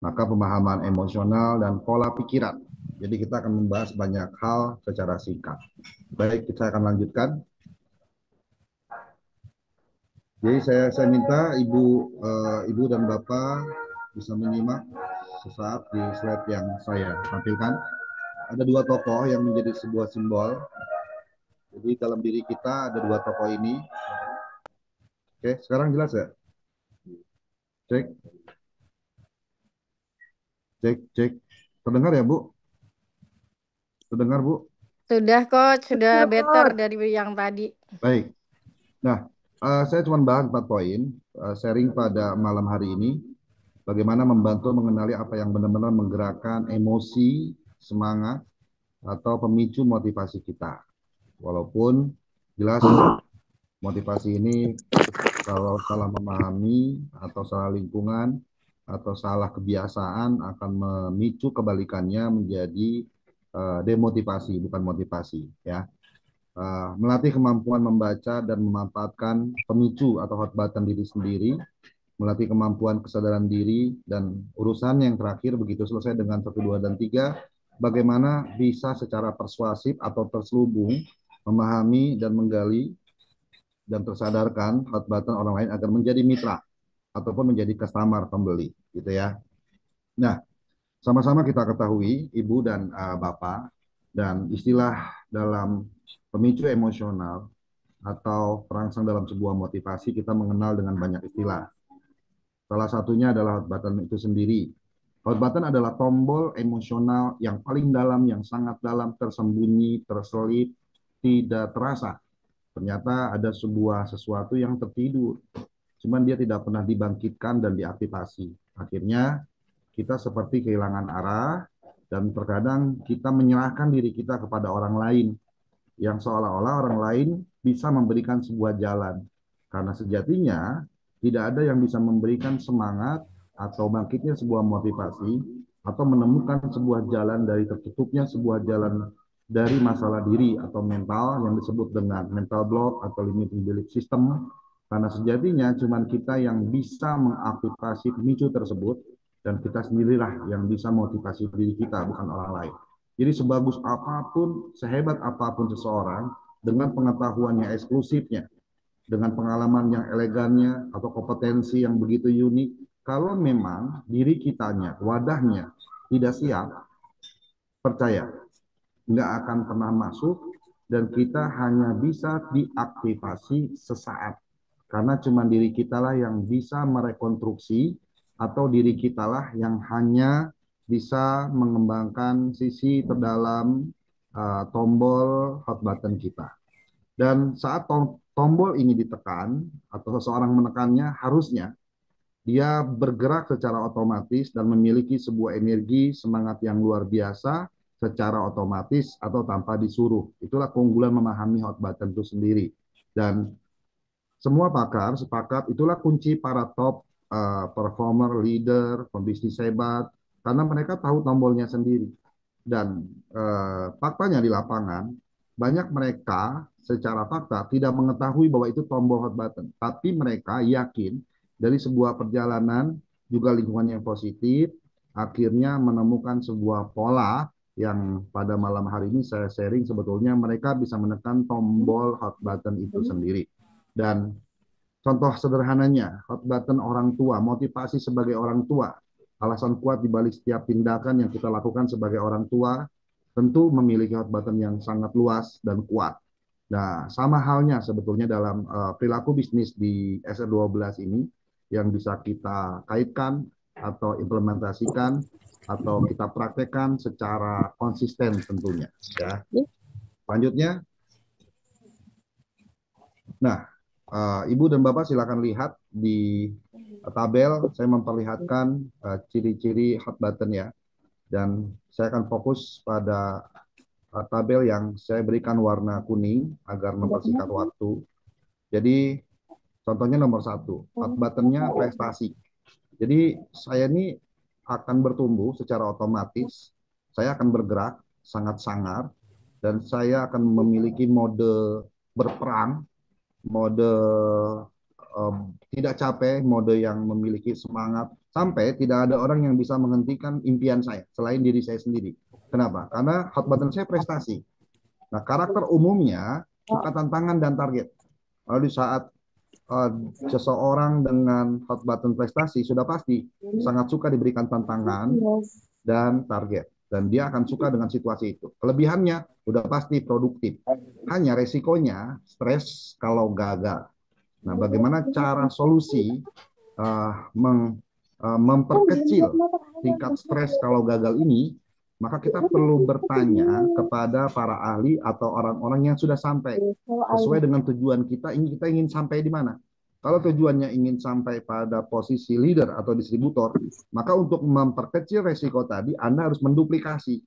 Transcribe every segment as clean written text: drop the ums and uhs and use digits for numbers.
maka pemahaman emosional dan pola pikiran. Jadi kita akan membahas banyak hal secara singkat. Baik, kita akan lanjutkan. Jadi saya minta ibu dan bapak bisa menyimak sesaat di slide yang saya tampilkan. Ada dua tokoh yang menjadi sebuah simbol. Jadi dalam diri kita ada dua tokoh ini. Oke, sekarang jelas ya? Cek, cek, cek. Terdengar ya, Bu? Terdengar, Bu? Sudah coach, sudah better dari yang tadi. Baik. Nah, saya cuma bahas 4 poin sharing pada malam hari ini. Bagaimana membantu mengenali apa yang benar-benar menggerakkan emosi, semangat, atau pemicu motivasi kita. Walaupun jelas motivasi ini kalau salah memahami atau salah lingkungan atau salah kebiasaan akan memicu kebalikannya menjadi demotivasi bukan motivasi ya. Melatih kemampuan membaca dan memanfaatkan pemicu atau hot button diri sendiri, melatih kemampuan kesadaran diri, dan urusan yang terakhir begitu selesai dengan 1, 2, dan 3, bagaimana bisa secara persuasif atau terselubung memahami dan menggali dan tersadarkan hot button orang lain agar menjadi mitra ataupun menjadi customer pembeli gitu ya. Nah, sama-sama kita ketahui ibu dan bapak dan istilah dalam pemicu emosional atau perangsang dalam sebuah motivasi kita mengenal dengan banyak istilah. Salah satunya adalah hot button itu sendiri. Hot button adalah tombol emosional yang paling dalam, yang sangat dalam, tersembunyi, terselip, tidak terasa. Ternyata ada sebuah sesuatu yang tertidur, cuman dia tidak pernah dibangkitkan dan diaktifasi. Akhirnya kita seperti kehilangan arah dan terkadang kita menyerahkan diri kita kepada orang lain yang seolah-olah orang lain bisa memberikan sebuah jalan. Karena sejatinya tidak ada yang bisa memberikan semangat atau bangkitnya sebuah motivasi atau menemukan sebuah jalan dari tertutupnya sebuah jalan dari masalah diri atau mental yang disebut dengan mental block atau limiting belief system. Karena sejatinya cuma kita yang bisa mengaktifasi pemicu tersebut dan kita sendirilah yang bisa motivasi diri kita, bukan orang lain. Jadi sebagus apapun, sehebat apapun seseorang, dengan pengetahuannya eksklusifnya, dengan pengalaman yang elegannya, atau kompetensi yang begitu unik, kalau memang diri kitanya, wadahnya tidak siap, percaya, nggak akan pernah masuk, dan kita hanya bisa diaktifasi sesaat. Karena cuma diri kita lah yang bisa merekonstruksi, atau diri kita lah yang hanya bisa mengembangkan sisi terdalam tombol hot button kita. Dan saat tombol ini ditekan atau seseorang menekannya, harusnya dia bergerak secara otomatis dan memiliki sebuah energi semangat yang luar biasa secara otomatis atau tanpa disuruh. Itulah keunggulan memahami hot button itu sendiri. Dan semua pakar sepakat itulah kunci para top performer, leader, pembisnis hebat, karena mereka tahu tombolnya sendiri. Dan faktanya di lapangan, banyak mereka secara fakta tidak mengetahui bahwa itu tombol hot button, tapi mereka yakin dari sebuah perjalanan juga lingkungan yang positif, akhirnya menemukan sebuah pola yang pada malam hari ini saya sharing sebetulnya mereka bisa menekan tombol hot button itu sendiri. Dan contoh sederhananya, hot button orang tua, motivasi sebagai orang tua, alasan kuat di balik setiap tindakan yang kita lakukan sebagai orang tua, tentu memiliki hot button yang sangat luas dan kuat. Nah, sama halnya sebetulnya dalam perilaku bisnis di SR12 ini, yang bisa kita kaitkan atau implementasikan atau kita praktekkan secara konsisten tentunya. Ya. Selanjutnya, nah, Ibu dan Bapak silakan lihat di tabel, saya memperlihatkan ciri-ciri hot button ya. Dan saya akan fokus pada tabel yang saya berikan warna kuning agar mempersingkat waktu. Jadi contohnya nomor 1, hot buttonnya prestasi. Jadi saya ini akan bertumbuh secara otomatis, saya akan bergerak sangat sangar, dan saya akan memiliki mode berperang, mode tidak capek, mode yang memiliki semangat Sampai tidak ada orang yang bisa menghentikan impian saya selain diri saya sendiri. Kenapa? Karena hot button saya prestasi. Nah, karakter umumnya suka tantangan dan target. Lalu di saat uh, seseorang dengan hot button prestasi sudah pasti sangat suka diberikan tantangan dan target. Dan dia akan suka dengan situasi itu. Kelebihannya udah pasti produktif. Hanya resikonya stres kalau gagal. Nah, bagaimana cara solusi memperkecil tingkat stres kalau gagal ini, maka kita perlu bertanya kepada para ahli atau orang-orang yang sudah sampai sesuai dengan tujuan kita ingin sampai di mana. Kalau tujuannya ingin sampai pada posisi leader atau distributor, maka untuk memperkecil resiko tadi, Anda harus menduplikasi.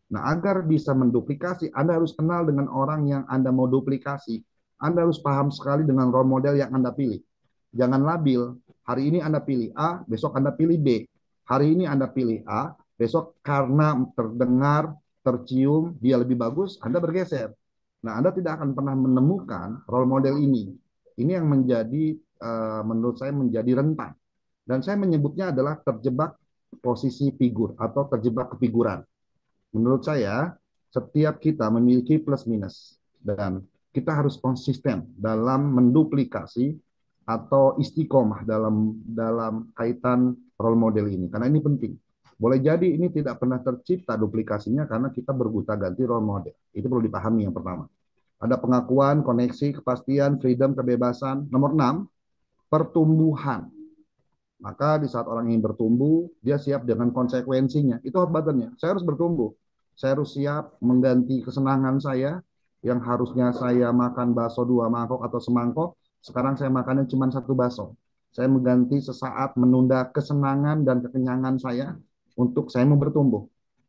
Nah, agar bisa menduplikasi, Anda harus kenal dengan orang yang Anda mau duplikasi. Anda harus paham sekali dengan role model yang Anda pilih. Jangan labil. Hari ini Anda pilih A, besok Anda pilih B. Hari ini Anda pilih A, besok karena terdengar, tercium, dia lebih bagus, Anda bergeser. Nah, Anda tidak akan pernah menemukan role model ini. Ini yang menjadi, menurut saya menjadi rentan. Dan saya menyebutnya adalah terjebak posisi figur atau terjebak kefiguran. Menurut saya, setiap kita memiliki plus minus dan kita harus konsisten dalam menduplikasi atau istiqomah dalam kaitan role model ini karena ini penting. Boleh jadi ini tidak pernah tercipta duplikasinya karena kita bergonta-ganti role model. Itu perlu dipahami yang pertama. Ada pengakuan, koneksi, kepastian, freedom, kebebasan. Nomor 6, pertumbuhan. Maka di saat orang ingin bertumbuh, dia siap dengan konsekuensinya. Itu hot buttonnya. Saya harus bertumbuh. Saya harus siap mengganti kesenangan saya yang harusnya saya makan bakso 2 mangkok atau semangkok. Sekarang saya makannya cuma 1 bakso. Saya mengganti sesaat menunda kesenangan dan kekenyangan saya untuk saya mau bertumbuh.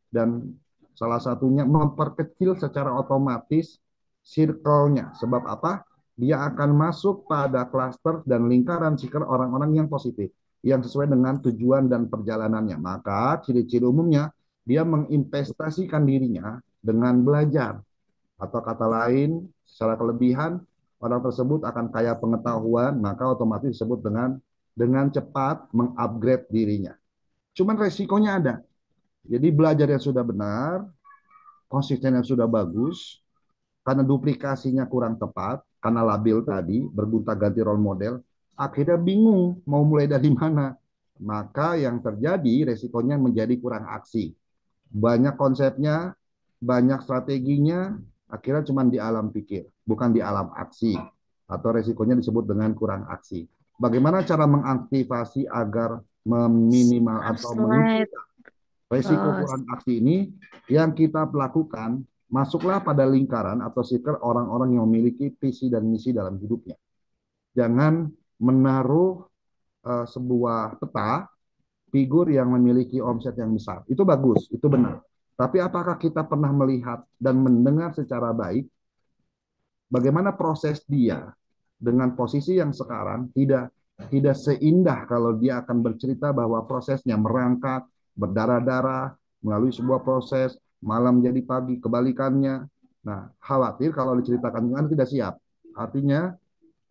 Dan salah satunya memperkecil secara otomatis circle-nya. Sebab apa? Dia akan masuk pada klaster dan lingkaran circle orang-orang yang positif yang sesuai dengan tujuan dan perjalanannya. Maka ciri-ciri umumnya dia menginvestasikan dirinya dengan belajar. Atau kata lain, secara kelebihan, orang tersebut akan kaya pengetahuan, maka otomatis disebut dengan cepat mengupgrade dirinya. Cuman resikonya ada. Jadi belajar yang sudah benar, konsisten yang sudah bagus, karena duplikasinya kurang tepat, karena labil tadi, bergonta-ganti role model, akhirnya bingung mau mulai dari mana. Maka yang terjadi resikonya menjadi kurang aksi. Banyak konsepnya, banyak strateginya, akhirnya cuma di alam pikir, bukan di alam aksi. Atau resikonya disebut dengan kurang aksi. Bagaimana cara mengaktifasi agar meminimal atau Slide. mengukur resiko Oh, kurang aksi ini yang kita lakukan, masuklah pada lingkaran atau circle orang-orang yang memiliki visi dan misi dalam hidupnya. Jangan menaruh sebuah peta figur yang memiliki omset yang besar. Itu bagus, itu benar. Tapi apakah kita pernah melihat dan mendengar secara baik bagaimana proses dia dengan posisi yang sekarang tidak seindah kalau dia akan bercerita bahwa prosesnya merangkak, berdarah-darah, melalui sebuah proses, malam jadi pagi, kebalikannya. Nah, khawatir kalau diceritakan Anda tidak siap. Artinya,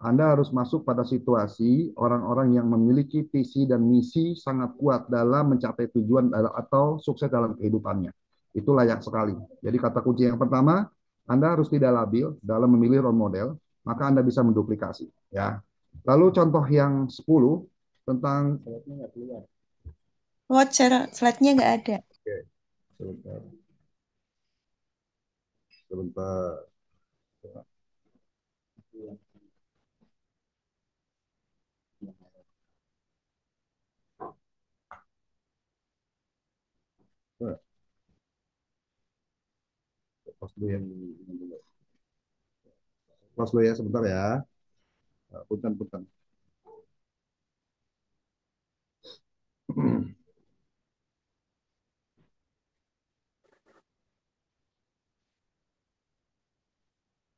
Anda harus masuk pada situasi orang-orang yang memiliki visi dan misi sangat kuat dalam mencapai tujuan atau sukses dalam kehidupannya. Itu layak sekali. Jadi kata kunci yang pertama, Anda harus tidak labil dalam memilih role model, maka Anda bisa menduplikasi. Ya. Lalu contoh yang 10 tentang Oh, cara slide-nya nggak ada. Oke, sebentar. Sebentar. Pause dulu yang dulu. Pause dulu ya sebentar ya. Punten, punten.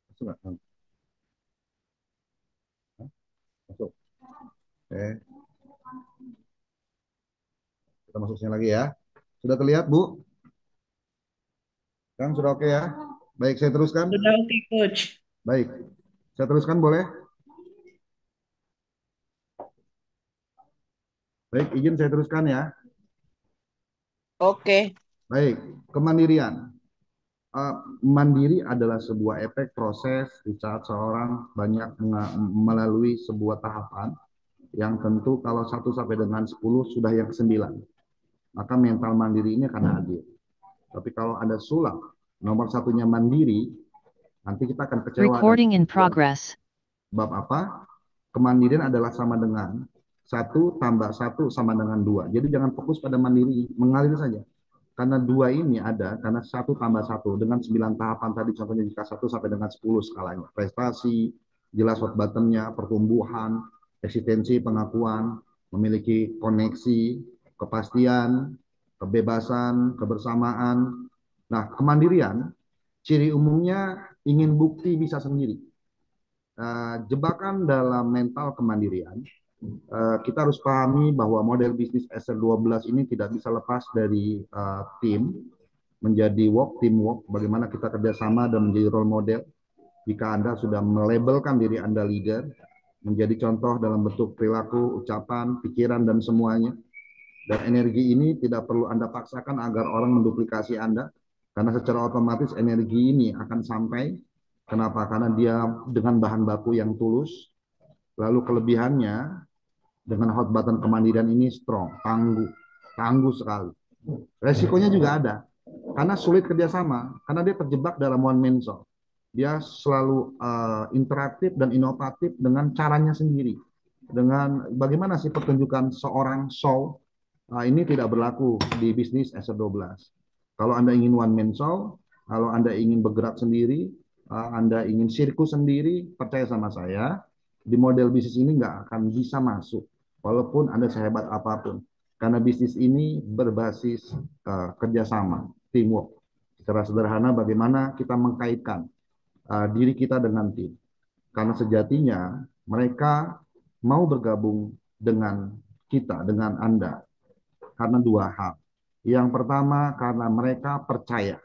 Masuk nggak? Masuk. Oke, kita masuk sini lagi ya. Sudah terlihat, Bu? Kan sudah oke ya? Baik, saya teruskan. Sudah oke, Coach. Baik, saya teruskan boleh? Baik, izin saya teruskan ya. Oke. Baik, kemandirian. Eh, Mandiri adalah sebuah efek proses di saat seorang banyak melalui sebuah tahapan yang tentu kalau 1 sampai dengan 10 sudah yang ke-9. Maka mental mandiri ini akan hadir. Tapi kalau ada sulap, nomor satunya mandiri, nanti kita akan kecewa. Recording in progress. Bab apa? Kemandirian adalah sama dengan 1 tambah 1 sama dengan 2. Jadi jangan fokus pada mandiri, mengalir saja. Karena 2 ini ada, karena 1 tambah 1 dengan 9 tahapan tadi, contohnya jika 1 sampai dengan 10 skalanya. Prestasi, jelas hot buttonnya, pertumbuhan, eksistensi, pengakuan, memiliki koneksi, kepastian, kebebasan, kebersamaan. Nah, kemandirian, ciri umumnya ingin bukti bisa sendiri. Jebakan dalam mental kemandirian, kita harus pahami bahwa model bisnis SR12 ini tidak bisa lepas dari tim, menjadi teamwork, bagaimana kita kerjasama dan menjadi role model. Jika Anda sudah melabelkan diri Anda leader, menjadi contoh dalam bentuk perilaku, ucapan, pikiran, dan semuanya. Dan energi ini tidak perlu Anda paksakan agar orang menduplikasi Anda, karena secara otomatis energi ini akan sampai. Kenapa? Karena dia dengan bahan baku yang tulus, lalu kelebihannya dengan hot button kemandirian ini strong, tangguh sekali. Resikonya juga ada, karena sulit kerjasama, karena dia terjebak dalam one man show. Dia selalu interaktif dan inovatif dengan caranya sendiri. Dengan bagaimana sih pertunjukan seorang show, ini tidak berlaku di bisnis SR12. Kalau Anda ingin one man show, kalau Anda ingin bergerak sendiri, Anda ingin sirkus sendiri, percaya sama saya, di model bisnis ini nggak akan bisa masuk, walaupun Anda sehebat apapun. Karena bisnis ini berbasis kerjasama, teamwork. Secara sederhana bagaimana kita mengkaitkan diri kita dengan tim. Karena sejatinya mereka mau bergabung dengan kita, dengan Anda. Karena 2 hal. Yang pertama karena mereka percaya,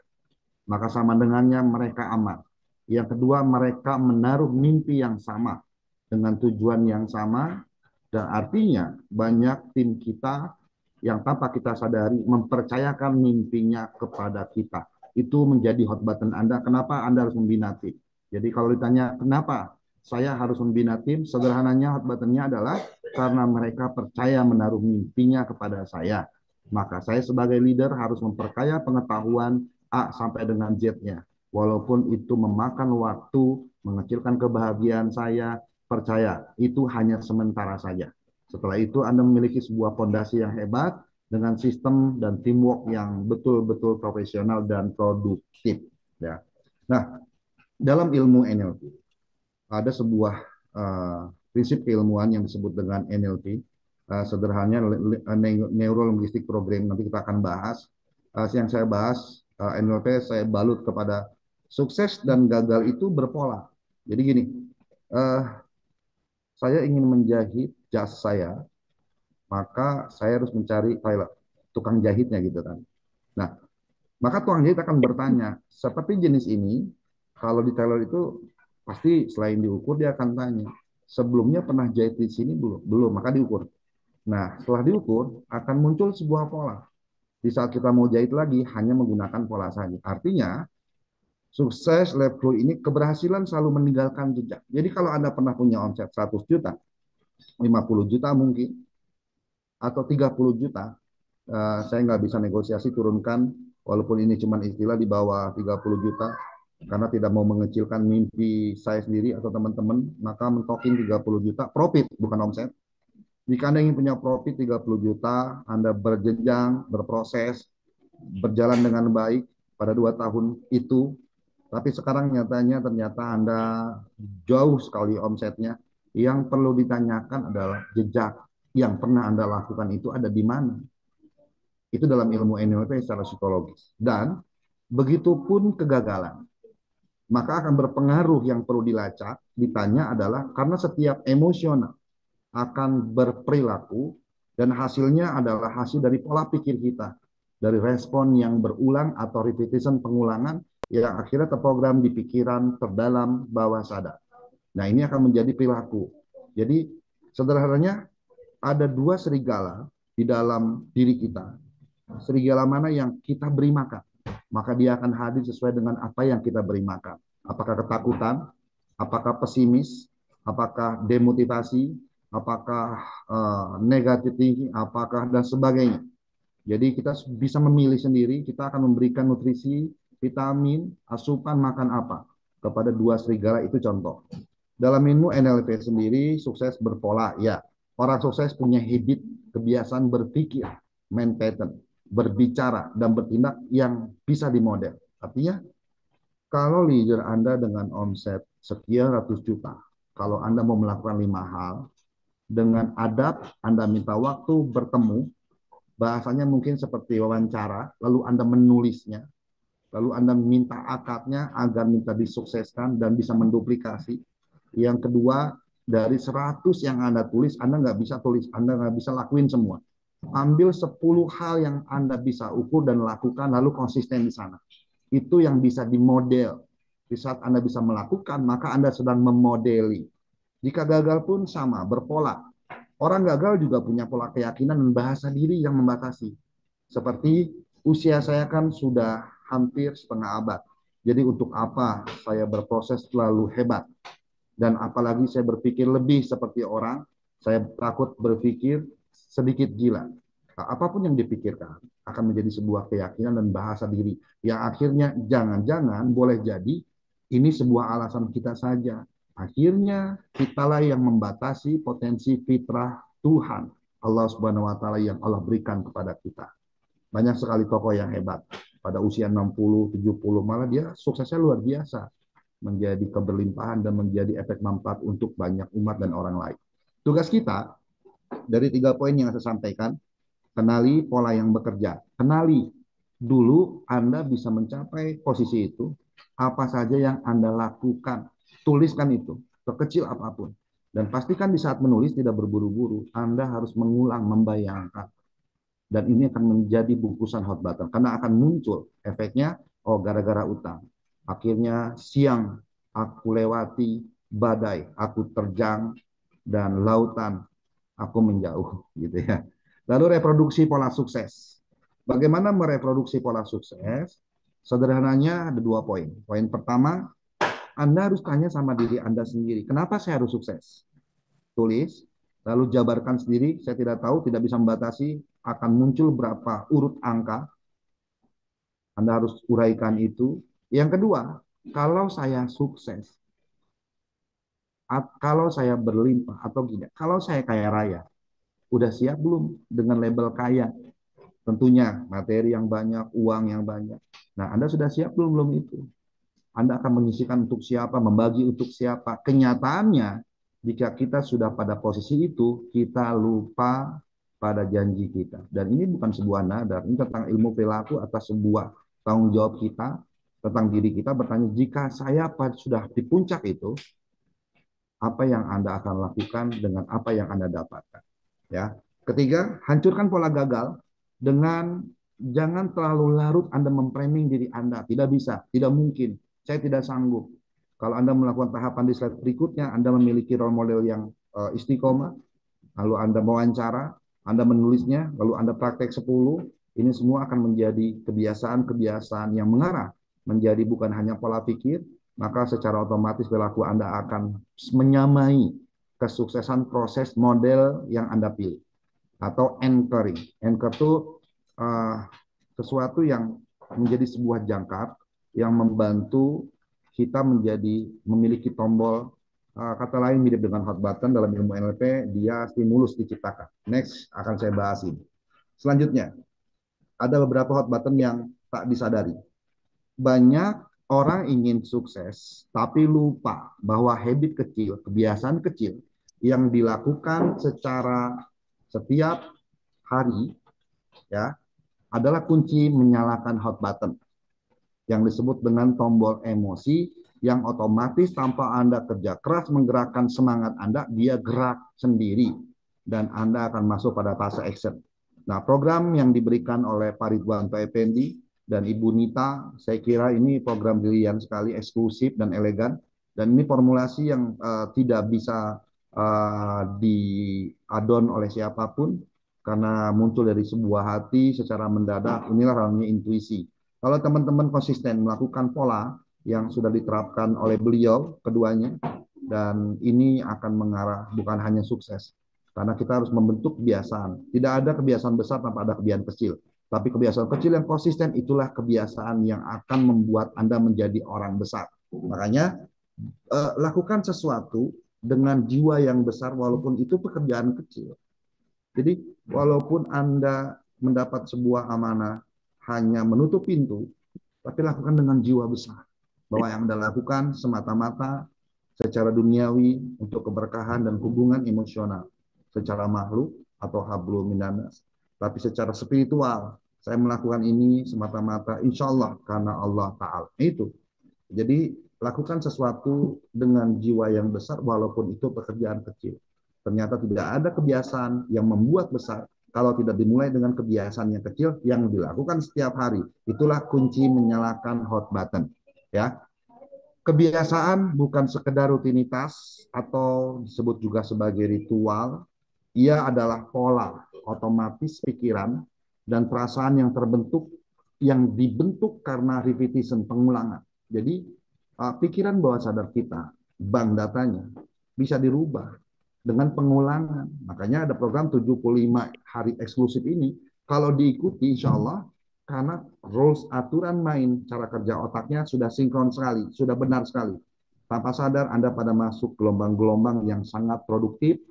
maka sama dengannya mereka aman. Yang kedua mereka menaruh mimpi yang sama, dengan tujuan yang sama, dan artinya banyak tim kita yang tanpa kita sadari mempercayakan mimpinya kepada kita. Itu menjadi hot button Anda. Kenapa Anda harus membina tim? Jadi kalau ditanya kenapa saya harus membina tim, sederhananya hot buttonnya adalah karena mereka percaya menaruh mimpinya kepada saya. Maka saya sebagai leader harus memperkaya pengetahuan A sampai dengan Z-nya. Walaupun itu memakan waktu, mengecilkan kebahagiaan saya, percaya itu hanya sementara saja. Setelah itu Anda memiliki sebuah fondasi yang hebat dengan sistem dan teamwork yang betul-betul profesional dan produktif. Ya. Nah, dalam ilmu NLP ada sebuah prinsip keilmuan yang disebut dengan NLP. Sederhananya Neuro Linguistic Program, nanti kita akan bahas. Yang saya bahas NLP saya balut kepada sukses dan gagal itu berpola. Jadi gini, saya ingin menjahit jas saya, maka saya harus mencari tailor, tukang jahitnya gitu kan. Nah, maka tukang jahit akan bertanya, seperti jenis ini, kalau di tailor itu pasti selain diukur dia akan tanya, sebelumnya pernah jahit di sini belum? Belum, maka diukur. Nah, setelah diukur akan muncul sebuah pola. Di saat kita mau jahit lagi hanya menggunakan pola saja. Artinya, sukses level ini keberhasilan selalu meninggalkan jejak. Jadi kalau Anda pernah punya omset 100 juta, 50 juta mungkin, atau 30 juta, saya nggak bisa negosiasi turunkan, walaupun ini cuma istilah di bawah 30 juta, karena tidak mau mengecilkan mimpi saya sendiri atau teman-teman, maka mentokin 30 juta, profit, bukan omset. Jika Anda ingin punya profit 30 juta, Anda berjenjang, berproses, berjalan dengan baik pada 2 tahun itu, tapi sekarang nyatanya ternyata Anda jauh sekali omsetnya. Yang perlu ditanyakan adalah jejak yang pernah Anda lakukan itu ada di mana. Itu dalam ilmu NLP secara psikologis. Dan begitupun kegagalan. Maka akan berpengaruh, yang perlu dilacak, ditanya adalah karena setiap emosional akan berperilaku dan hasilnya adalah hasil dari pola pikir kita. Dari respon yang berulang atau repetition, pengulangan, yang akhirnya terprogram di pikiran terdalam bawah sadar. Nah, ini akan menjadi perilaku. Jadi sederhananya ada 2 serigala di dalam diri kita. Serigala mana yang kita beri makan, maka dia akan hadir sesuai dengan apa yang kita beri makan. Apakah ketakutan, apakah pesimis, apakah demotivasi, apakah negatif tinggi, apakah dan sebagainya. Jadi kita bisa memilih sendiri, kita akan memberikan nutrisi, vitamin, asupan makan apa kepada dua serigala itu contoh. Dalam ilmu NLP sendiri, sukses berpola, ya. Orang sukses punya habit, kebiasaan berpikir, main pattern, berbicara, dan bertindak yang bisa dimodel. Artinya, kalau leader Anda dengan omset sekian ratus juta, kalau Anda mau melakukan 5 hal, dengan adab, Anda minta waktu bertemu, bahasanya mungkin seperti wawancara, lalu Anda menulisnya, lalu Anda minta akadnya agar minta disukseskan dan bisa menduplikasi. Yang kedua, dari 100 yang Anda tulis, Anda nggak bisa tulis, Anda nggak bisa lakuin semua. Ambil 10 hal yang Anda bisa ukur dan lakukan, lalu konsisten di sana. Itu yang bisa dimodel. Di saat Anda bisa melakukan, maka Anda sedang memodeli. Jika gagal pun sama, berpola. Orang gagal juga punya pola keyakinan dan bahasa diri yang membatasi. Seperti usia saya kan sudah hampir setengah abad. Jadi untuk apa saya berproses terlalu hebat? Dan apalagi saya berpikir lebih seperti orang, saya takut berpikir sedikit gila. Nah, apapun yang dipikirkan akan menjadi sebuah keyakinan dan bahasa diri. Yang akhirnya jangan-jangan boleh jadi ini sebuah alasan kita saja. Akhirnya kitalah yang membatasi potensi fitrah Tuhan. Allah Subhanahu wa taala yang Allah berikan kepada kita. Banyak sekali tokoh yang hebat. Pada usia 60, 70 malah dia suksesnya luar biasa. Menjadi keberlimpahan dan menjadi efek manfaat untuk banyak umat dan orang lain. Tugas kita dari 3 poin yang saya sampaikan, kenali pola yang bekerja. Kenali dulu Anda bisa mencapai posisi itu, apa saja yang Anda lakukan. Tuliskan itu, sekecil apapun. Dan pastikan di saat menulis tidak berburu-buru. Anda harus mengulang, membayangkan. Dan ini akan menjadi bungkusan hot button. Karena akan muncul efeknya, oh gara-gara utang. Akhirnya siang aku lewati badai, aku terjang, dan lautan aku menjauh. Gitu ya. Lalu reproduksi pola sukses. Bagaimana mereproduksi pola sukses? Sederhananya ada 2 poin. Poin pertama, Anda harus tanya sama diri Anda sendiri, kenapa saya harus sukses? Tulis, lalu jabarkan sendiri, saya tidak tahu, tidak bisa membatasi, akan muncul berapa urut angka, Anda harus uraikan itu. Yang kedua, kalau saya sukses, kalau saya berlimpah atau tidak, kalau saya kaya raya, udah siap belum dengan label kaya? Tentunya materi yang banyak, uang yang banyak. Nah, Anda sudah siap belum itu? Anda akan menyisihkan untuk siapa, membagi untuk siapa. Kenyataannya, jika kita sudah pada posisi itu, kita lupa pada janji kita. Dan ini bukan sebuah nadar, ini tentang ilmu perilaku atas sebuah tanggung jawab kita, tentang diri kita bertanya, jika saya sudah di puncak itu, apa yang Anda akan lakukan dengan apa yang Anda dapatkan. Ya. Ketiga, hancurkan pola gagal dengan jangan terlalu larut Anda memframing diri Anda. Tidak bisa, tidak mungkin. Saya tidak sanggup. Kalau Anda melakukan tahapan di slide berikutnya, Anda memiliki role model yang istiqomah, lalu Anda mewawancara, Anda menulisnya, lalu Anda praktek 10, ini semua akan menjadi kebiasaan-kebiasaan yang mengarah menjadi bukan hanya pola pikir, maka secara otomatis perilaku Anda akan menyamai kesuksesan proses model yang Anda pilih. Atau anchoring. Anchor itu sesuatu yang menjadi sebuah jangkar yang membantu kita menjadi memiliki tombol, kata lain mirip dengan hot button dalam ilmu NLP, dia stimulus diciptakan. Next akan saya bahas ini. Selanjutnya, ada beberapa hot button yang tak disadari. Banyak orang ingin sukses, tapi lupa bahwa habit kecil, kebiasaan kecil yang dilakukan secara setiap hari, ya, adalah kunci menyalakan hot button yang disebut dengan tombol emosi yang otomatis tanpa Anda kerja keras menggerakkan semangat Anda, dia gerak sendiri dan Anda akan masuk pada fase action. Nah, program yang diberikan oleh Pak Ridwanto Effendi dan Ibu Nita, saya kira ini program brilian sekali, eksklusif dan elegan, dan ini formulasi yang tidak bisa di-add-on oleh siapapun. karena muncul dari sebuah hati secara mendadak. Inilah namanya intuisi. Kalau teman-teman konsisten melakukan pola yang sudah diterapkan oleh beliau keduanya, dan ini akan mengarah bukan hanya sukses, karena kita harus membentuk kebiasaan. Tidak ada kebiasaan besar tanpa ada kebiasaan kecil. Tapi kebiasaan kecil yang konsisten itulah kebiasaan yang akan membuat Anda menjadi orang besar. Makanya lakukan sesuatu dengan jiwa yang besar walaupun itu pekerjaan kecil. Jadi walaupun Anda mendapat sebuah amanah hanya menutup pintu, tapi lakukan dengan jiwa besar. Bahwa yang Anda lakukan semata-mata secara duniawi untuk keberkahan dan hubungan emosional secara makhluk atau hablum minanas. Tapi secara spiritual, saya melakukan ini semata-mata insya Allah karena Allah Ta'ala. Itu. Jadi lakukan sesuatu dengan jiwa yang besar walaupun itu pekerjaan kecil. Ternyata tidak ada kebiasaan yang membuat besar kalau tidak dimulai dengan kebiasaan yang kecil yang dilakukan setiap hari. Itulah kunci menyalakan hot button. Ya, kebiasaan bukan sekedar rutinitas atau disebut juga sebagai ritual. Ia adalah pola otomatis pikiran dan perasaan yang terbentuk yang dibentuk karena repetition, pengulangan. Jadi pikiran bawah sadar kita, bank datanya bisa dirubah dengan pengulangan. Makanya ada program 75 hari eksklusif ini. Kalau diikuti insya Allah karena rules aturan main cara kerja otaknya sudah sinkron sekali, sudah benar sekali. Tanpa sadar Anda pada masuk gelombang-gelombang yang sangat produktif,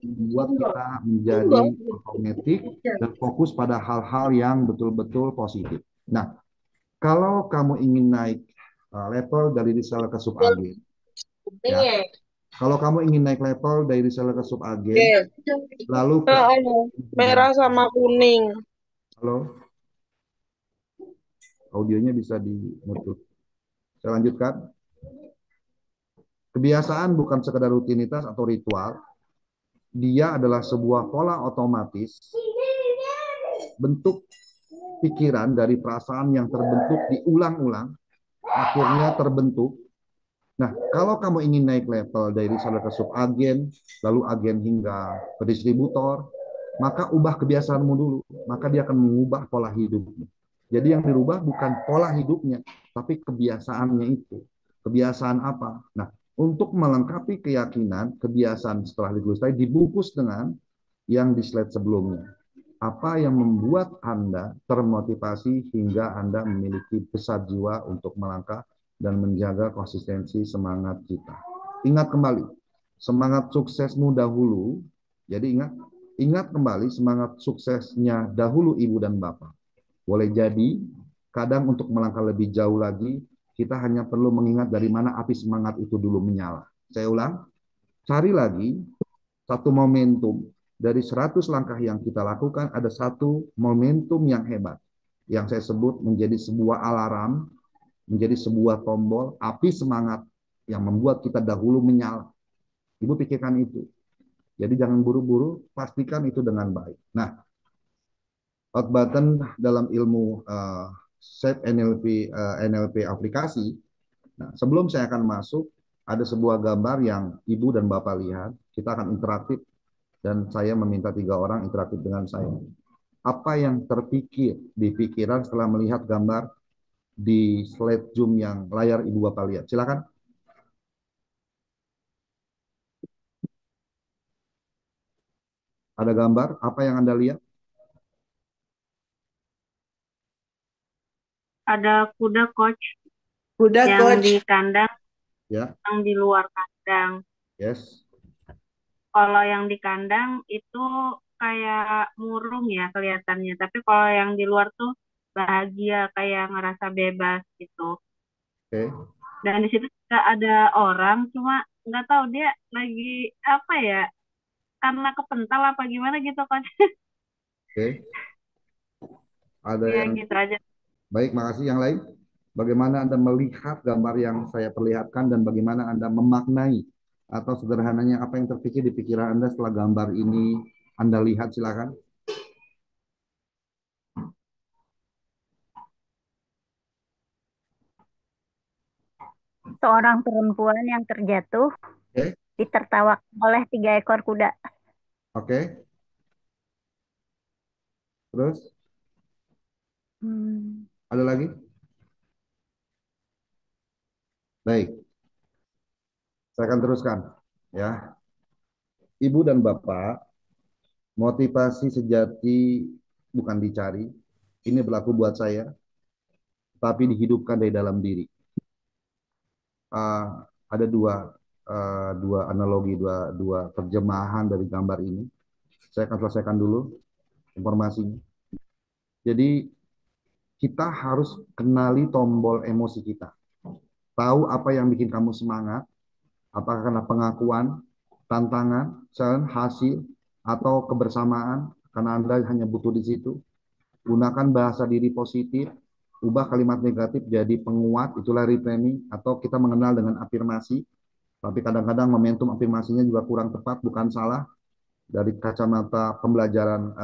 membuat kita menjadi otomatis dan fokus pada hal-hal yang betul-betul positif. Nah, kalau kamu ingin naik level dari reseller ke subagen, ya, kalau kamu ingin naik level dari reseller ke subagen, lalu ke merah sama kuning. halo, audionya bisa dimutus. Saya lanjutkan. Kebiasaan bukan sekedar rutinitas atau ritual, dia adalah sebuah pola otomatis bentuk pikiran dari perasaan yang terbentuk diulang-ulang, akhirnya terbentuk. Nah, kalau kamu ingin naik level dari reseller ke subagen, lalu agen hingga ke distributor, maka ubah kebiasaanmu dulu. Maka dia akan mengubah pola hidupmu. Jadi yang dirubah bukan pola hidupnya, tapi kebiasaannya itu. Kebiasaan apa? Nah, untuk melengkapi keyakinan, kebiasaan setelah ditulis tadi dibungkus dengan yang di slide sebelumnya. Apa yang membuat Anda termotivasi hingga Anda memiliki besar jiwa untuk melangkah dan menjaga konsistensi semangat kita. Ingat kembali, semangat suksesmu dahulu. Jadi ingat kembali semangat suksesnya dahulu ibu dan bapak. Boleh jadi, kadang untuk melangkah lebih jauh lagi, kita hanya perlu mengingat dari mana api semangat itu dulu menyala. Saya ulang, cari lagi satu momentum. Dari 100 langkah yang kita lakukan, ada satu momentum yang hebat. Yang saya sebut menjadi sebuah alarm, menjadi sebuah tombol, api semangat yang membuat kita dahulu menyala. Ibu pikirkan itu. Jadi jangan buru-buru, pastikan itu dengan baik. Nah, hot button dalam ilmu SAP NLP aplikasi. Nah, sebelum saya akan masuk, ada sebuah gambar yang Ibu dan Bapak lihat. Kita akan interaktif dan saya meminta 3 orang interaktif dengan saya. Apa yang terpikir di pikiran setelah melihat gambar di slide Zoom yang layar Ibu Bapak lihat? Silakan. Ada gambar, apa yang Anda lihat? Ada kuda coach Udah, yang coach. di kandang, Ya, yang di luar kandang. yes. Kalau yang di kandang itu kayak murung ya kelihatannya, tapi kalau yang di luar tuh bahagia, kayak ngerasa bebas gitu. Oke. Dan di situ juga ada orang, cuma nggak tahu dia lagi apa ya, karena kepental apa gimana gitu coach. Oke. Ada Ya yang gitu aja. baik, makasih. Yang lain? Bagaimana Anda melihat gambar yang saya perlihatkan dan bagaimana Anda memaknai atau sederhananya apa yang terpikir di pikiran Anda setelah gambar ini Anda lihat, silakan. Seorang perempuan yang terjatuh Oke. ditertawakan oleh 3 ekor kuda. Oke. Terus Hmm. ada lagi? Baik, saya akan teruskan ya. Ibu dan Bapak, motivasi sejati bukan dicari. Ini berlaku buat saya, tapi dihidupkan dari dalam diri. Uh, ada dua analogi, dua terjemahan dari gambar ini. Saya akan selesaikan dulu informasinya. Jadi kita harus kenali tombol emosi kita. Tahu apa yang bikin kamu semangat, apakah karena pengakuan, tantangan, hasil, atau kebersamaan, karena Anda hanya butuh di situ. Gunakan bahasa diri positif, ubah kalimat negatif jadi penguat, itulah reframing, atau kita mengenal dengan afirmasi, tapi kadang-kadang momentum afirmasinya juga kurang tepat, bukan salah. Dari kacamata pembelajaran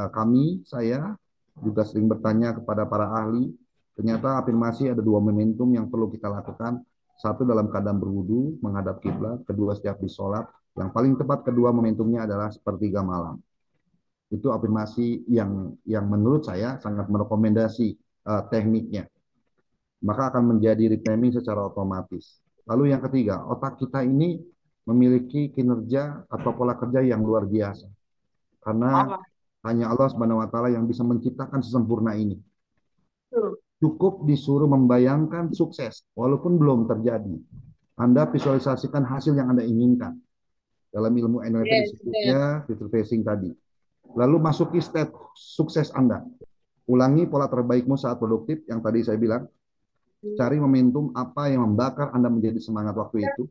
saya juga sering bertanya kepada para ahli, ternyata afirmasi ada dua momentum yang perlu kita lakukan. Satu dalam keadaan berwudu, menghadap kiblat, kedua setiap di sholat. Yang paling tepat kedua momentumnya adalah sepertiga malam. Itu afirmasi yang menurut saya sangat merekomendasi tekniknya. Maka akan menjadi reframing secara otomatis. Lalu yang ketiga, otak kita ini memiliki kinerja atau pola kerja yang luar biasa. Karena hanya Allah Subhanahu wa taala yang bisa menciptakan sesempurna ini. Cukup disuruh membayangkan sukses walaupun belum terjadi. Anda visualisasikan hasil yang Anda inginkan. Dalam ilmu NLP disebutnya filter facing tadi. Lalu masuki state sukses Anda. Ulangi pola terbaikmu saat produktif yang tadi saya bilang. Cari momentum apa yang membakar Anda menjadi semangat waktu itu.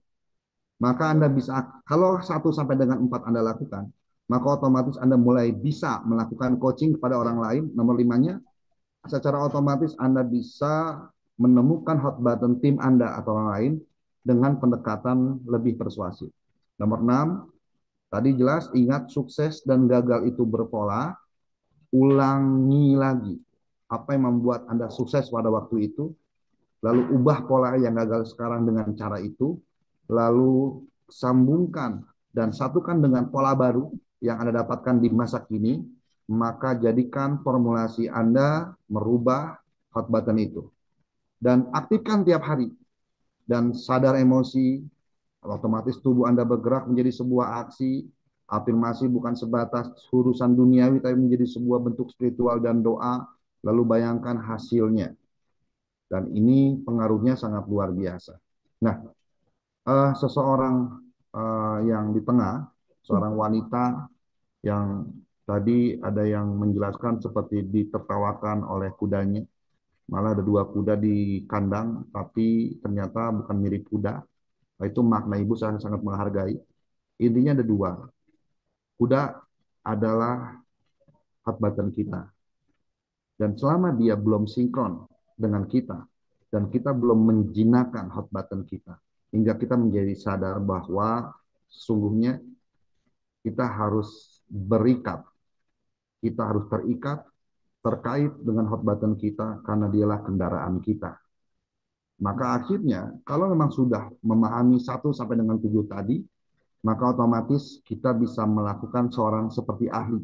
Maka Anda bisa, kalau 1 sampai dengan 4 Anda lakukan, maka otomatis Anda mulai bisa melakukan coaching kepada orang lain. Nomor 5-nya, secara otomatis Anda bisa menemukan hot button tim Anda atau orang lain dengan pendekatan lebih persuasif. Nomor 6, tadi jelas, ingat sukses dan gagal itu berpola, ulangi lagi. Apa yang membuat Anda sukses pada waktu itu, lalu ubah pola yang gagal sekarang dengan cara itu, lalu sambungkan dan satukan dengan pola baru yang Anda dapatkan di masa kini, maka jadikan formulasi Anda merubah hot button itu. Dan aktifkan tiap hari. Dan sadar emosi, otomatis tubuh Anda bergerak menjadi sebuah aksi. Afirmasi bukan sebatas urusan duniawi, tapi menjadi sebuah bentuk spiritual dan doa. Lalu bayangkan hasilnya. Dan ini pengaruhnya sangat luar biasa. Nah, seseorang yang di tengah, seorang wanita yang tadi ada yang menjelaskan seperti ditertawakan oleh kudanya. Malah ada 2 kuda di kandang, tapi ternyata bukan mirip kuda. Nah, itu makna ibu saya sangat menghargai. Intinya ada 2. Kuda adalah hot button kita. Dan selama dia belum sinkron dengan kita, dan kita belum menjinakkan hot button kita, hingga kita menjadi sadar bahwa sesungguhnya kita harus berikat, kita harus terikat terkait dengan hot button kita karena dialah kendaraan kita. Maka akhirnya kalau memang sudah memahami 1 sampai dengan 7 tadi, maka otomatis kita bisa melakukan seorang seperti ahli.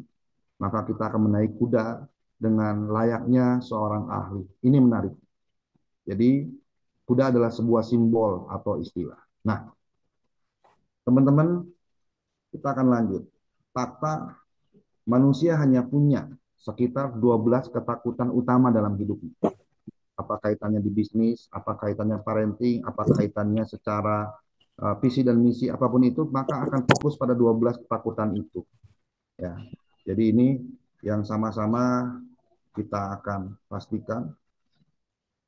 Maka kita akan menaik kuda dengan layaknya seorang ahli. Ini menarik. Jadi kuda adalah sebuah simbol atau istilah. Nah, teman-teman, kita akan lanjut. Fakta, manusia hanya punya sekitar 12 ketakutan utama dalam hidupnya. Apa kaitannya di bisnis, apa kaitannya parenting, apa kaitannya secara visi dan misi, apapun itu, maka akan fokus pada 12 ketakutan itu. Ya. Jadi ini yang sama-sama kita akan pastikan.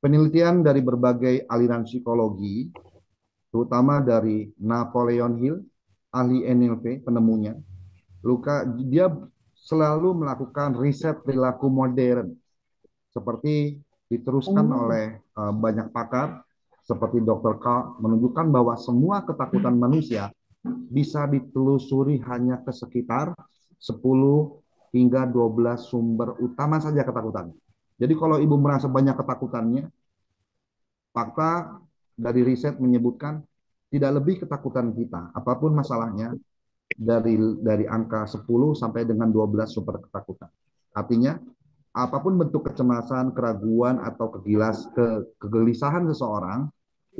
Penelitian dari berbagai aliran psikologi, terutama dari Napoleon Hill, ahli NLP, penemunya, dia selalu melakukan riset perilaku modern, seperti diteruskan oleh banyak pakar, seperti Dr. Carl, menunjukkan bahwa semua ketakutan manusia bisa ditelusuri hanya ke sekitar 10 hingga 12 sumber utama saja ketakutan. Jadi kalau ibu merasa banyak ketakutannya, fakta dari riset menyebutkan tidak lebih ketakutan kita, apapun masalahnya, dari angka 10 sampai dengan 12 sumber ketakutan. Artinya apapun bentuk kecemasan, keraguan, atau kegelisahan seseorang,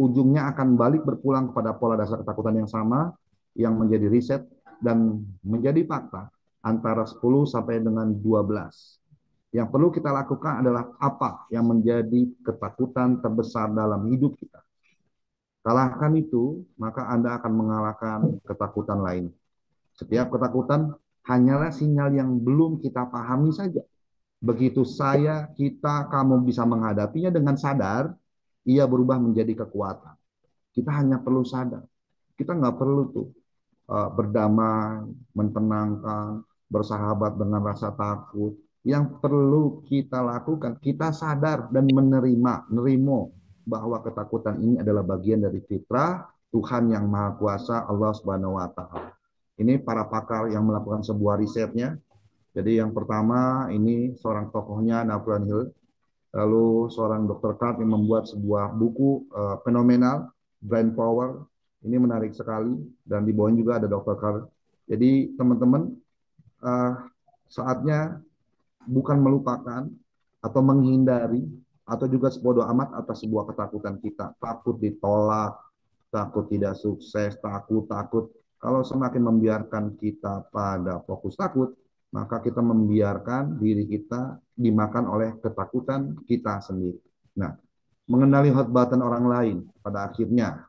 ujungnya akan balik berpulang kepada pola dasar ketakutan yang sama, yang menjadi riset dan menjadi fakta antara 10 sampai dengan 12. Yang perlu kita lakukan adalah apa yang menjadi ketakutan terbesar dalam hidup kita. Kalahkan itu, maka Anda akan mengalahkan ketakutan lain. Setiap ketakutan hanyalah sinyal yang belum kita pahami saja. Begitu kita, kamu bisa menghadapinya dengan sadar, ia berubah menjadi kekuatan. Kita hanya perlu sadar. Kita nggak perlu tuh berdamai, mentenangkan, bersahabat dengan rasa takut. Yang perlu kita lakukan, kita sadar dan menerima bahwa ketakutan ini adalah bagian dari fitrah Tuhan yang Maha Kuasa, Allah Subhanahu wa Ta'ala. Ini para pakar yang melakukan sebuah risetnya. Jadi yang pertama ini seorang tokohnya Napoleon Hill, lalu seorang Dr. Card yang membuat sebuah buku fenomenal, Brain Power. Ini menarik sekali dan di bawahnya juga ada Dr. Card. Jadi teman-teman, saatnya bukan melupakan atau menghindari atau juga sebodoh amat atas sebuah ketakutan kita. Takut ditolak, takut tidak sukses, takut. Kalau semakin membiarkan kita pada fokus takut, maka kita membiarkan diri kita dimakan oleh ketakutan kita sendiri. Nah, mengenali hot button orang lain pada akhirnya,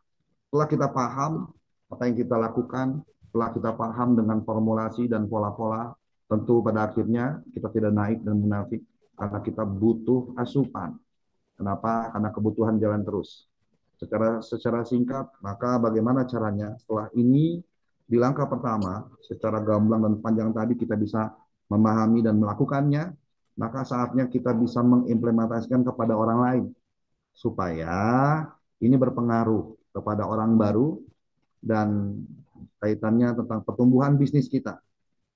setelah kita paham apa yang kita lakukan, setelah kita paham dengan formulasi dan pola-pola, tentu pada akhirnya kita tidak naik dan munafik karena kita butuh asupan. Kenapa? Karena kebutuhan jalan terus. Secara singkat, maka bagaimana caranya? Setelah ini, di langkah pertama, secara gamblang dan panjang tadi kita bisa memahami dan melakukannya, maka saatnya kita bisa mengimplementasikan kepada orang lain. Supaya ini berpengaruh kepada orang baru dan kaitannya tentang pertumbuhan bisnis kita.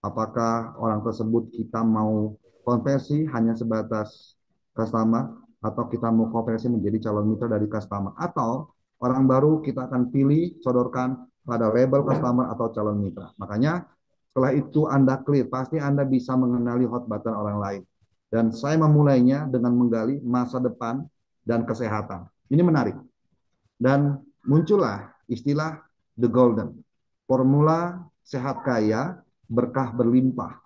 Apakah orang tersebut kita mau konversi hanya sebatas customer, atau kita mau konversi menjadi calon mitra dari customer, atau orang baru kita akan pilih, sodorkan pada label customer atau calon mitra. Makanya setelah itu Anda clear, pasti Anda bisa mengenali hot button orang lain. Dan saya memulainya dengan menggali masa depan dan kesehatan. Ini menarik. Dan muncullah istilah The Golden. Formula sehat kaya, berkah berlimpah.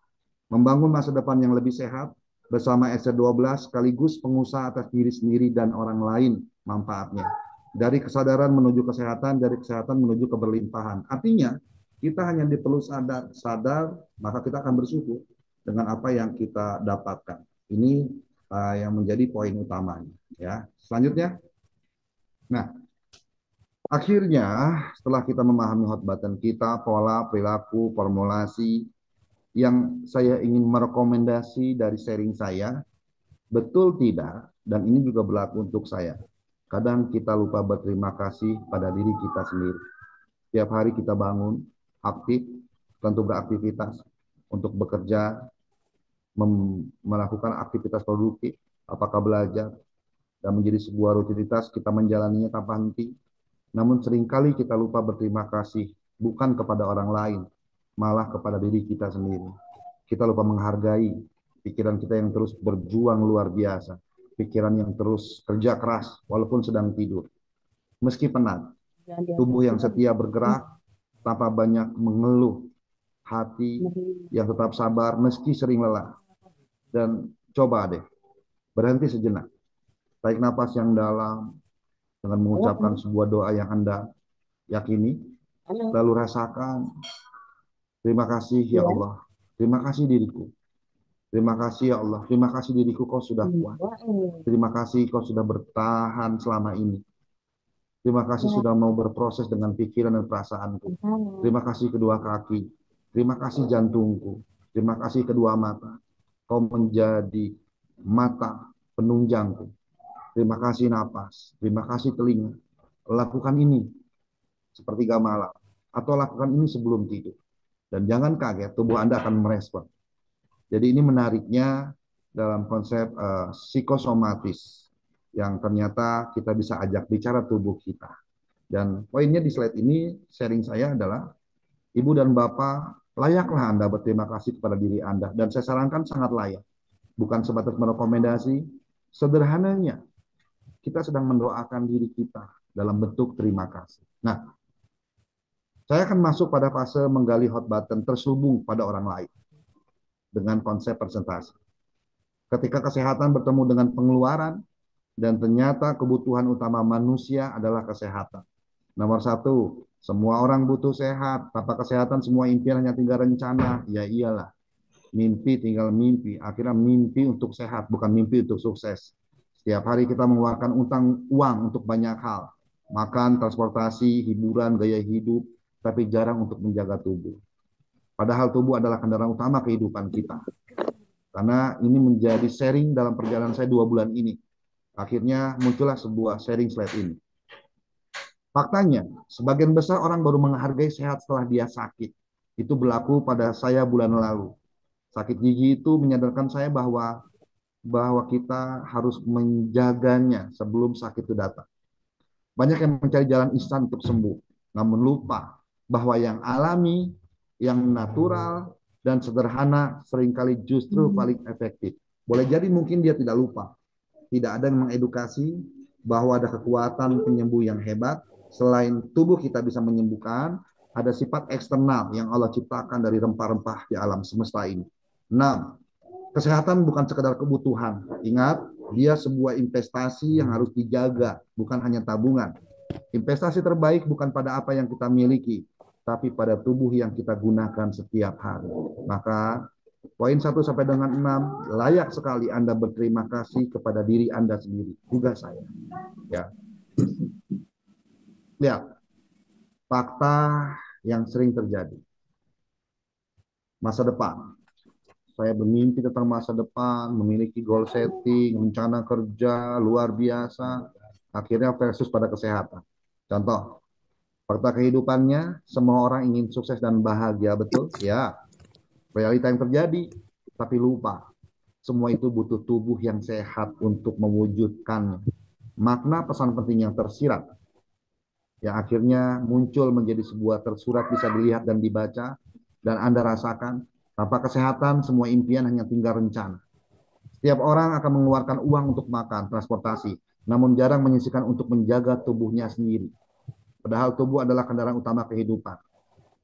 Membangun masa depan yang lebih sehat bersama SC12 sekaligus pengusaha atas diri sendiri dan orang lain manfaatnya. Dari kesadaran menuju kesehatan, dari kesehatan menuju keberlimpahan. Artinya, kita hanya perlu sadar, maka kita akan bersyukur dengan apa yang kita dapatkan. Ini yang menjadi poin utamanya. Ya. Selanjutnya, nah, akhirnya setelah kita memahami hot button kita, pola, perilaku, formulasi, yang saya ingin merekomendasi dari sharing saya, betul tidak, dan ini juga berlaku untuk saya. Kadang kita lupa berterima kasih pada diri kita sendiri. Tiap hari kita bangun, aktif, tentu beraktivitas untuk bekerja, melakukan aktivitas produktif, apakah belajar, dan menjadi sebuah rutinitas kita menjalaninya tanpa henti. Namun seringkali kita lupa berterima kasih, bukan kepada orang lain, malah kepada diri kita sendiri. Kita lupa menghargai pikiran kita yang terus berjuang luar biasa, pikiran yang terus kerja keras walaupun sedang tidur. Meski penat, tubuh yang setia bergerak tanpa banyak mengeluh, hati yang tetap sabar meski sering lelah. Dan coba deh, berhenti sejenak, tarik napas yang dalam dengan mengucapkan sebuah doa yang Anda yakini, lalu rasakan, terima kasih ya Allah, terima kasih diriku, terima kasih ya Allah, terima kasih diriku kau sudah kuat, terima kasih kau sudah bertahan selama ini, terima kasih sudah mau berproses dengan pikiran dan perasaanku, terima kasih kedua kaki, terima kasih jantungku, terima kasih kedua mata, kau menjadi mata penunjangku, terima kasih napas, terima kasih telinga, lakukan ini sepertiga malam, atau lakukan ini sebelum tidur. Dan jangan kaget, tubuh Anda akan merespon. Jadi ini menariknya dalam konsep psikosomatis, yang ternyata kita bisa ajak bicara tubuh kita. Dan poinnya di slide ini, sharing saya adalah, Ibu dan Bapak, layaklah Anda berterima kasih kepada diri Anda. Dan saya sarankan sangat layak. bukan sebatas merekomendasi. Sederhananya, kita sedang mendoakan diri kita dalam bentuk terima kasih. Nah, saya akan masuk pada fase menggali hot button terselubung pada orang lain dengan konsep presentasi. Ketika kesehatan bertemu dengan pengeluaran, dan ternyata kebutuhan utama manusia adalah kesehatan. Nomor satu, semua orang butuh sehat. Tanpa kesehatan semua impian hanya tinggal rencana. Ya iyalah, mimpi tinggal mimpi. Akhirnya mimpi untuk sehat, bukan mimpi untuk sukses. Setiap hari kita mengeluarkan uang untuk banyak hal. Makan, transportasi, hiburan, gaya hidup, tapi jarang untuk menjaga tubuh. Padahal tubuh adalah kendaraan utama kehidupan kita. Karena ini menjadi sharing dalam perjalanan saya 2 bulan ini. Akhirnya muncullah sebuah sharing slide ini. Faktanya, sebagian besar orang baru menghargai sehat setelah dia sakit. Itu berlaku pada saya bulan lalu. Sakit gigi itu menyadarkan saya bahwa kita harus menjaganya sebelum sakit itu datang. Banyak yang mencari jalan instan untuk sembuh, namun lupa bahwa yang alami, yang natural, dan sederhana seringkali justru paling efektif. Boleh jadi mungkin dia tidak lupa. Tidak ada yang mengedukasi bahwa ada kekuatan penyembuh yang hebat. Selain tubuh kita bisa menyembuhkan, ada sifat eksternal yang Allah ciptakan dari rempah-rempah di alam semesta ini. 6. Kesehatan bukan sekedar kebutuhan. Ingat, dia sebuah investasi yang harus dijaga, bukan hanya tabungan. Investasi terbaik bukan pada apa yang kita miliki, tapi pada tubuh yang kita gunakan setiap hari. Maka poin 1 sampai dengan 6, layak sekali Anda berterima kasih kepada diri Anda sendiri, juga saya. Ya. Lihat, fakta yang sering terjadi. Masa depan. Saya bermimpi tentang masa depan, memiliki goal setting, rencana kerja luar biasa, akhirnya versus pada kesehatan. Contoh, fakta kehidupannya, semua orang ingin sukses dan bahagia, betul? Ya, realita yang terjadi, tapi lupa. Semua itu butuh tubuh yang sehat untuk mewujudkannya. Makna pesan penting yang tersirat, yang akhirnya muncul menjadi sebuah tersurat bisa dilihat dan dibaca, dan Anda rasakan, tanpa kesehatan semua impian hanya tinggal rencana. Setiap orang akan mengeluarkan uang untuk makan, transportasi, namun jarang menyisihkan untuk menjaga tubuhnya sendiri. Padahal tubuh adalah kendaraan utama kehidupan.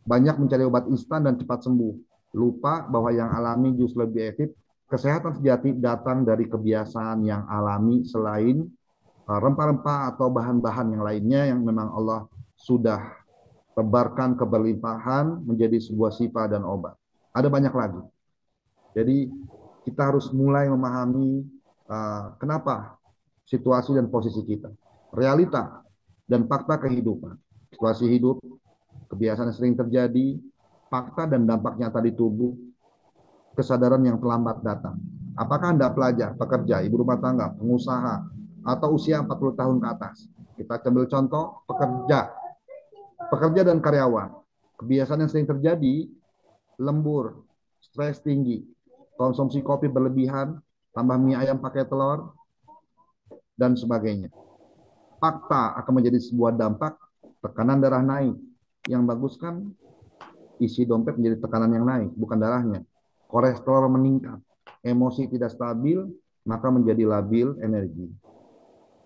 Banyak mencari obat instan dan cepat sembuh. Lupa bahwa yang alami justru lebih efektif. Kesehatan sejati datang dari kebiasaan yang alami selain rempah-rempah atau bahan-bahan yang lainnya yang memang Allah sudah tebarkan keberlimpahan menjadi sebuah sifat dan obat. Ada banyak lagi. Jadi kita harus mulai memahami kenapa situasi dan posisi kita. Realita dan fakta kehidupan. Situasi hidup, kebiasaan yang sering terjadi, fakta dan dampak nyata di tubuh, kesadaran yang terlambat datang. Apakah Anda pelajar, pekerja, ibu rumah tangga, pengusaha, atau usia 40 tahun ke atas? Kita ambil contoh pekerja dan karyawan. Kebiasaan yang sering terjadi, lembur, stres tinggi, konsumsi kopi berlebihan, tambah mie ayam pakai telur, dan sebagainya. Fakta akan menjadi sebuah dampak, tekanan darah naik. Yang bagus kan isi dompet menjadi tekanan yang naik, bukan darahnya. Kolesterol meningkat, emosi tidak stabil, maka menjadi labil energi.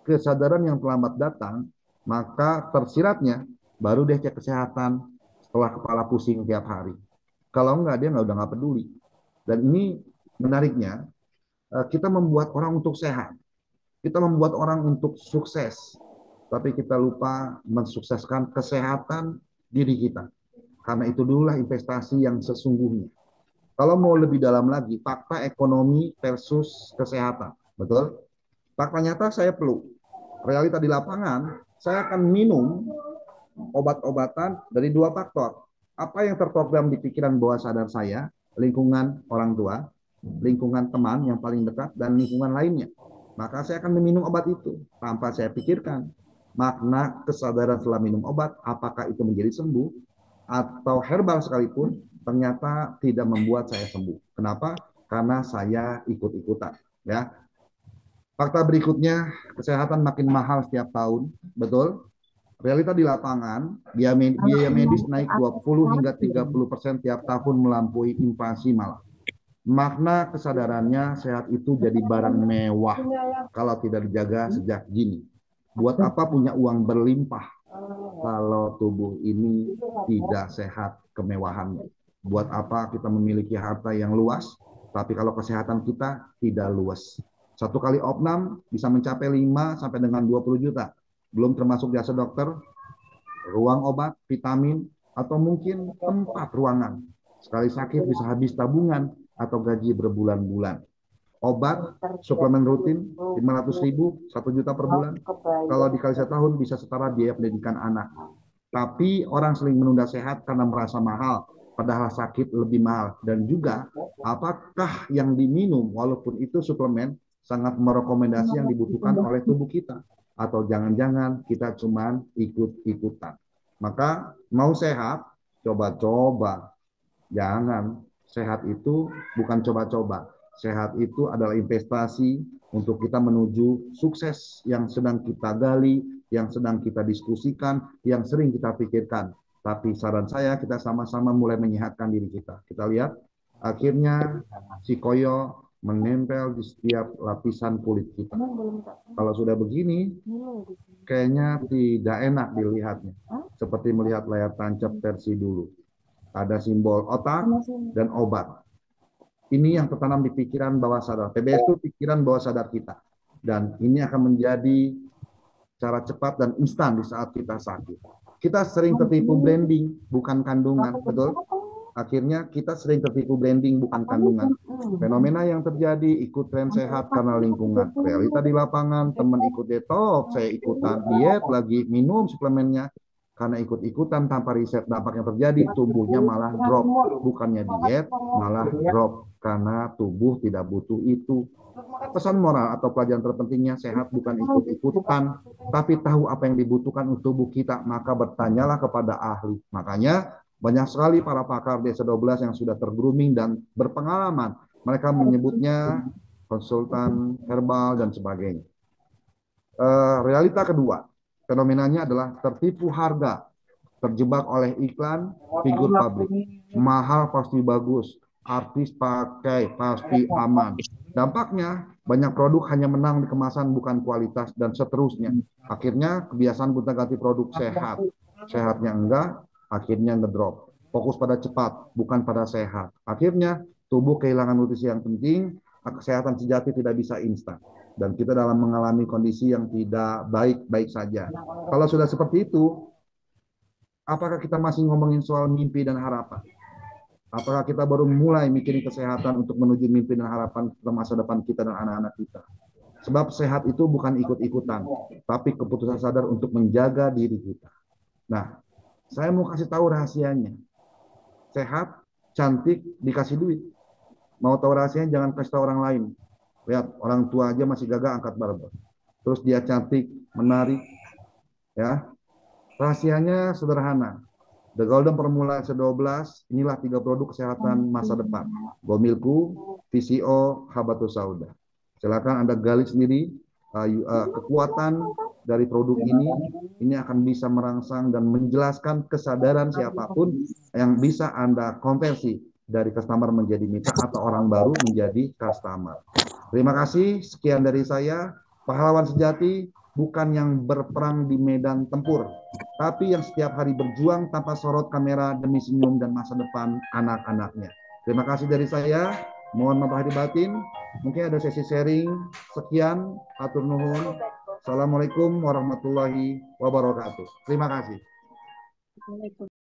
Kesadaran yang terlambat datang, maka tersiratnya baru dia cek kesehatan setelah kepala pusing tiap hari. Kalau enggak, dia udah nggak peduli. Dan ini menariknya, kita membuat orang untuk sehat. Kita membuat orang untuk sukses. Tapi kita lupa mensukseskan kesehatan diri kita. Karena itu dululah investasi yang sesungguhnya. Kalau mau lebih dalam lagi, fakta ekonomi versus kesehatan. Betul? Fakta nyata saya peluk. Realita di lapangan, saya akan minum obat-obatan dari 2 faktor. Apa yang terprogram di pikiran bawah sadar saya, lingkungan orang tua, lingkungan teman yang paling dekat, dan lingkungan lainnya. Maka saya akan meminum obat itu tanpa saya pikirkan makna kesadaran setelah minum obat, apakah itu menjadi sembuh atau herbal sekalipun, ternyata tidak membuat saya sembuh. Kenapa? Karena saya ikut-ikutan. Ya. Fakta berikutnya, kesehatan makin mahal setiap tahun, betul? Realita di lapangan, biaya medis naik 20 hingga 30% tiap tahun melampaui inflasi malah. Makna kesadarannya sehat itu jadi barang mewah kalau tidak dijaga sejak dini. Buat apa punya uang berlimpah kalau tubuh ini tidak sehat kemewahannya? Buat apa kita memiliki harta yang luas, tapi kalau kesehatan kita tidak luas? Satu kali opnam bisa mencapai 5 sampai dengan 20 juta. Belum termasuk jasa dokter, ruang obat, vitamin, atau mungkin tempat ruangan. Sekali sakit bisa habis tabungan atau gaji berbulan-bulan. Obat, suplemen rutin, 500.000, 1 juta per bulan. Kalau dikali setahun bisa setara biaya pendidikan anak. Tapi orang sering menunda sehat karena merasa mahal, padahal sakit lebih mahal. Dan juga, apakah yang diminum, walaupun itu suplemen, sangat merekomendasi yang dibutuhkan oleh tubuh kita. Atau jangan-jangan kita cuma ikut-ikutan. Maka mau sehat, coba-coba. Jangan. Sehat itu bukan coba-coba. Sehat itu adalah investasi untuk kita menuju sukses yang sedang kita gali, yang sedang kita diskusikan, yang sering kita pikirkan. Tapi saran saya kita sama-sama mulai menyehatkan diri kita. Kita lihat akhirnya si koyo menempel di setiap lapisan kulit kita. Kalau sudah begini, kayaknya tidak enak dilihatnya. Seperti melihat layar tancap versi dulu. Ada simbol otak dan obat. Ini yang tertanam di pikiran bawah sadar. PBS itu pikiran bawah sadar kita. Dan ini akan menjadi cara cepat dan instan di saat kita sakit. Kita sering tertipu blending, bukan kandungan. Betul? Akhirnya kita sering tertipu blending, bukan kandungan. Fenomena yang terjadi ikut tren sehat karena lingkungan. Realita di lapangan, teman ikut detox, saya ikutan diet lagi, minum suplemennya. Karena ikut-ikutan tanpa riset dampak yang terjadi, tubuhnya malah drop. Bukannya diet, malah drop. Karena tubuh tidak butuh itu. Pesan moral atau pelajaran terpentingnya, sehat bukan ikut-ikutan, tapi tahu apa yang dibutuhkan untuk tubuh kita, maka bertanyalah kepada ahli. Makanya banyak sekali para pakar desa 12 yang sudah tergrooming dan berpengalaman. Mereka menyebutnya konsultan herbal dan sebagainya. Realita kedua, fenomenanya adalah tertipu harga, terjebak oleh iklan, figur publik. Mahal pasti bagus, artis pakai pasti aman. Dampaknya banyak produk hanya menang di kemasan bukan kualitas dan seterusnya. Akhirnya kebiasaan gonta-ganti produk sehat. Sehatnya enggak, akhirnya ngedrop. Fokus pada cepat, bukan pada sehat. Akhirnya tubuh kehilangan nutrisi yang penting, kesehatan sejati tidak bisa instan. Dan kita dalam mengalami kondisi yang tidak baik-baik saja. Kalau sudah seperti itu, apakah kita masih ngomongin soal mimpi dan harapan? Apakah kita baru mulai mikirin kesehatan untuk menuju mimpi dan harapan ke masa depan kita dan anak-anak kita? Sebab sehat itu bukan ikut-ikutan, tapi keputusan sadar untuk menjaga diri kita. Nah, saya mau kasih tahu rahasianya. Sehat, cantik, dikasih duit. Mau tahu rahasianya, jangan kasih tahu orang lain. Lihat, orang tua aja masih gagah angkat barbel. Terus dia cantik, menarik. Ya, rahasianya sederhana. The Golden Formula Se-12, inilah 3 produk kesehatan masa depan. Gomilku, VCO, Habatus Sauda. Silakan Anda gali sendiri kekuatan dari produk ini akan bisa merangsang dan menjelaskan kesadaran siapapun yang bisa Anda konversi dari customer menjadi mitra atau orang baru menjadi customer. Terima kasih, sekian dari saya. Pahlawan sejati bukan yang berperang di medan tempur, tapi yang setiap hari berjuang tanpa sorot kamera demi senyum dan masa depan anak-anaknya. Terima kasih dari saya. Mohon maaf lahir batin. Mungkin ada sesi sharing. Sekian. Atur nuhun. Assalamualaikum warahmatullahi wabarakatuh. Terima kasih.